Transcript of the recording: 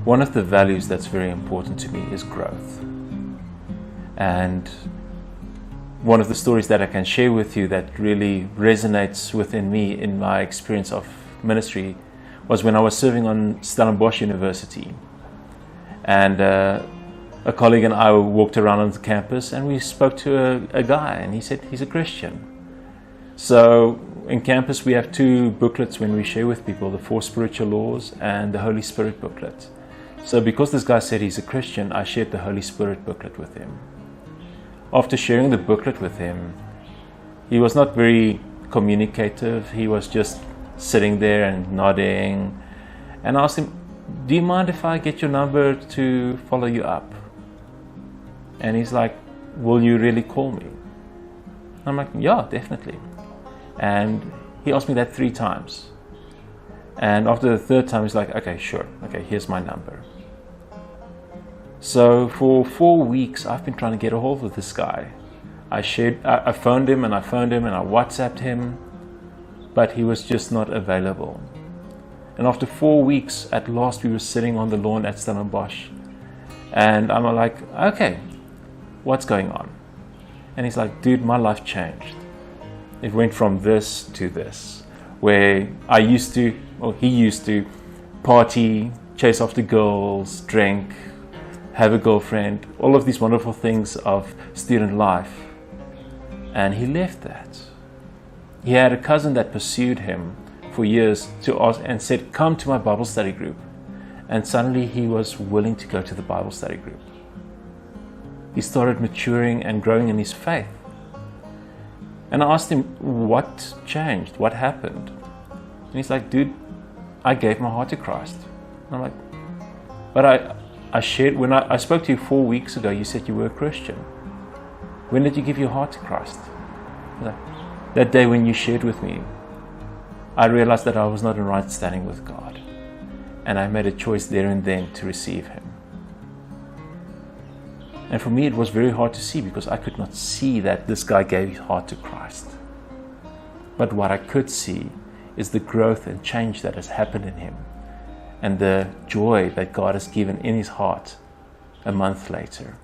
One of the values that's very important to me is growth. And one of the stories that I can share with you that really resonates within me in my experience of ministry was when I was serving on Stellenbosch University. And a colleague and I walked around on the campus and we spoke to a guy, and he said he's a Christian. So in campus we have two booklets when we share with people, the 4 Spiritual Laws and the Holy Spirit booklet. So because this guy said he's a Christian, I shared the Holy Spirit booklet with him. After sharing the booklet with him, he was not very communicative. He was just sitting there and nodding. And I asked him, do you mind if I get your number to follow you up? And he's like, will you really call me? I'm like, yeah, definitely. And he asked me that 3 times. And after the 3rd time, he's like, okay, sure. Okay, here's my number. So for 4 weeks, I've been trying to get a hold of this guy. I phoned him and I WhatsApped him, but he was just not available. And after 4 weeks, at last we were sitting on the lawn at Stellenbosch. And I'm like, okay, what's going on? And he's like, dude, my life changed. It went from this to this, where he used to party, chase after girls, drink, have a girlfriend, all of these wonderful things of student life. And he left that. He had a cousin that pursued him for years to ask and said, come to my Bible study group. And suddenly he was willing to go to the Bible study group. He started maturing and growing in his faith. And I asked him, what changed? What happened? And he's like, dude, I gave my heart to Christ. And I'm like, but I shared, when I spoke to you 4 weeks ago, you said you were a Christian. When did you give your heart to Christ? Like, that day when you shared with me, I realized that I was not in right standing with God. And I made a choice there and then to receive Him. And for me, it was very hard to see because I could not see that this guy gave his heart to Christ. But what I could see is the growth and change that has happened in him and the joy that God has given in his heart a month later.